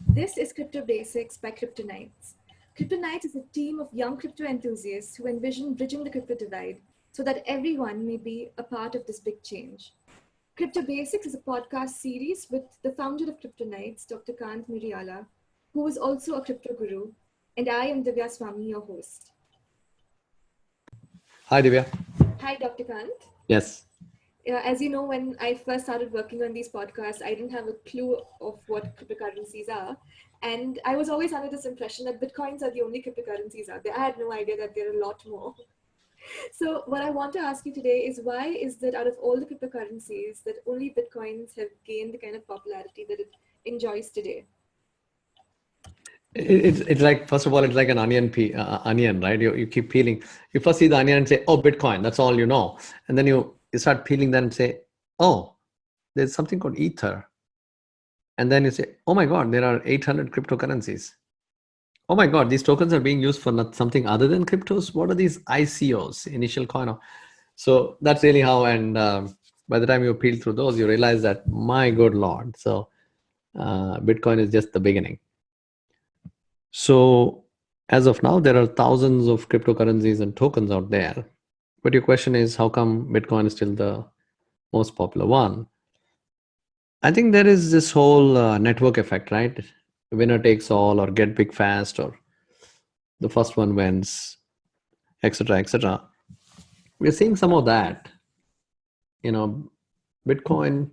This is Crypto Basics by Kryptonites. Kryptonites is a team of young crypto enthusiasts who envision bridging the crypto divide so that everyone may be a part of this big change. Crypto Basics is a podcast series with the founder of Kryptonites, Dr.Kanth, who is also a crypto guru, and I am Divya Swami, your host. Hi, Divya. Hi, Dr. Kanth. Yes. As you know, when I first started working on these podcasts, I didn't have a clue of what cryptocurrencies are. And I was always under this impression that Bitcoins are the only cryptocurrencies out there. I had no idea that there are a lot more. So what I want to ask you today is why is that out of all the cryptocurrencies that only Bitcoins have gained the kind of popularity that it enjoys today? It's like, first of all, it's like an onion, right? You keep peeling. You first see the onion and say, oh, Bitcoin, that's all you know. And then you start peeling them and say, oh, there's something called Ether. And then you say, oh my God, there are 800 cryptocurrencies. Oh my God, these tokens are being used for something other than cryptos. What are these ICOs, initial coin? So that's really how, and by the time you peel through those, you realize that, my good Lord. So Bitcoin is just the beginning. So as of now, there are thousands of cryptocurrencies and tokens out there. But your question is, how come Bitcoin is still the most popular one? I think there is this whole network effect, right? Winner takes all, or get big fast, or the first one wins, etc., etc. We're seeing some of that. Bitcoin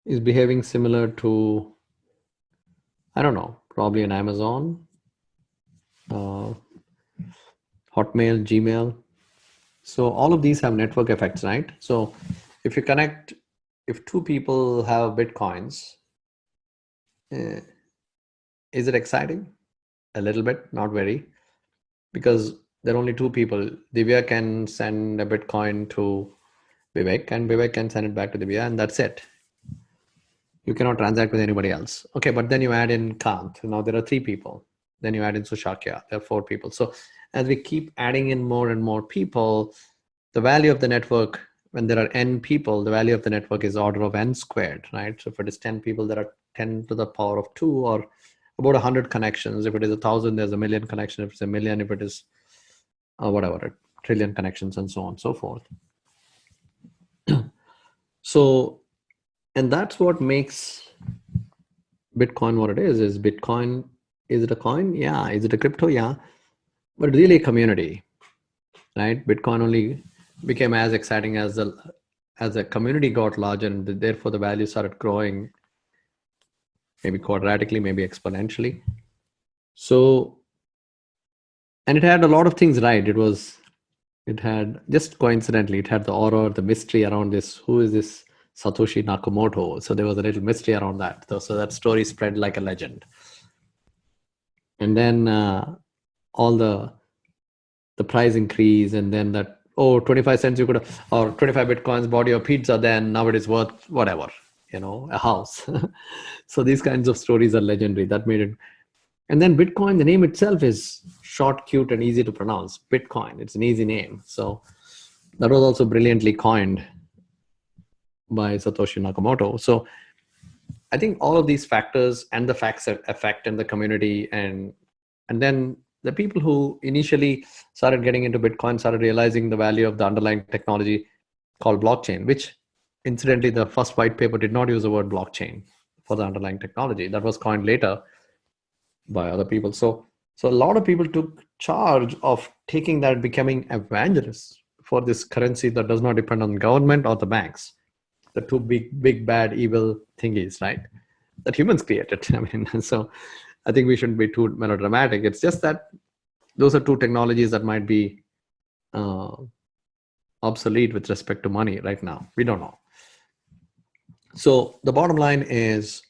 is behaving similar to, I don't know, probably an Amazon, uh, Hotmail, Gmail. So all of these have network effects, right? So if you connect, if two people have Bitcoins, uh, is it exciting? A little bit, not very, because there are only two people. Divya can send a Bitcoin to Vivek, and Vivek can send it back to Divya, and that's it. You cannot transact with anybody else. Okay, but then you add in Kanth. Now there are three people. Then you add in Sushakya. There are four people. So as we keep adding in more and more people, the value of the network, when there are n people, the value of the network is order of n squared, right? So if it is 10 people, there are 10 to the power of 2, or about 100 connections. If it is 1,000, there's a million connections. If it's a million, if it is whatever, a trillion connections, and so on and so forth. So, and that's what makes Bitcoin what it is Bitcoin, is it a coin? Yeah. Is it a crypto? Yeah. But really a community, right? Bitcoin only became as exciting as the community got larger, and therefore the value started growing, maybe quadratically, maybe exponentially. So, and it had a lot of things, right? It had, just coincidentally, it had the aura, the mystery around this. Who is this Satoshi Nakamoto? So there was a little mystery around that. So that story spread like a legend. And then all the price increase, and then that, 25 cents you could, or 25 Bitcoins bought your pizza, then now it is worth whatever, a house. So these kinds of stories are legendary. That made it. And then Bitcoin, the name itself is short, cute, and easy to pronounce. Bitcoin, it's an easy name. So that was also brilliantly coined by Satoshi Nakamoto. So I think all of these factors and the facts affect in the community, and then the people who initially started getting into Bitcoin started realizing the value of the underlying technology called blockchain, which incidentally, the first white paper did not use the word blockchain for the underlying technology. That was coined later by other people. So a lot of people took charge of taking that, becoming evangelists for this currency that does not depend on government or the banks, the two big bad evil thingies, right? That humans created. I mean, so I think we shouldn't be too melodramatic. It's just that those are two technologies that might be obsolete with respect to money right now. We don't know. So the bottom line is,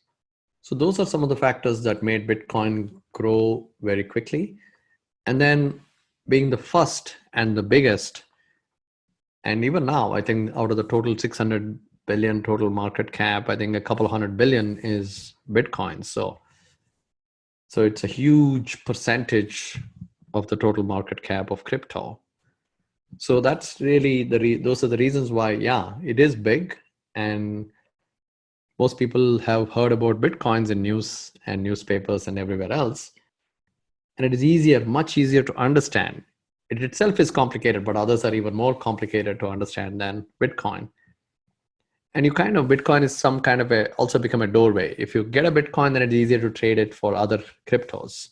so those are some of the factors that made Bitcoin grow very quickly. And then being the first and the biggest, and even now, I think out of the total 600 billion total market cap, I think a couple of 100 billion is Bitcoin. So it's a huge percentage of the total market cap of crypto. So that's really those are the reasons why, yeah, it is big. And Most people have heard about Bitcoins in news and newspapers and everywhere else. And it is easier, much easier to understand. It itself is complicated, but others are even more complicated to understand than Bitcoin. And you kind of, Bitcoin is some kind of also become a doorway. If you get a Bitcoin, then it's easier to trade it for other cryptos.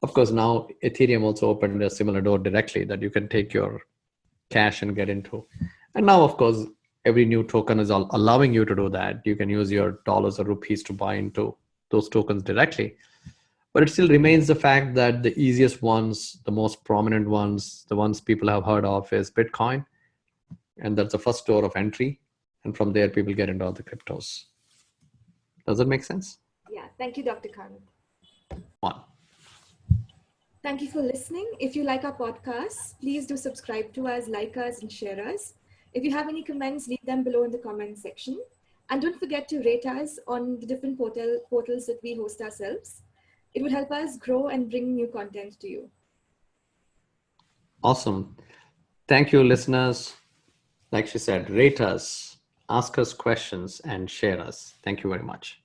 Of course, now Ethereum also opened a similar door directly that you can take your cash and get into. And now, of course, every new token is allowing you to do that. You can use your dollars or rupees to buy into those tokens directly. But it still remains the fact that the easiest ones, the most prominent ones, the ones people have heard of is Bitcoin. And that's the first door of entry. And from there, people get into other cryptos. Does that make sense? Yeah, thank you, Dr. Kanth. One. Thank you for listening. If you like our podcast, please do subscribe to us, like us, and share us. If you have any comments, leave them below in the comment section. And don't forget to rate us on the different portals that we host ourselves. It would help us grow and bring new content to you. Awesome. Thank you, listeners. Like she said, rate us, ask us questions, and share us. Thank you very much.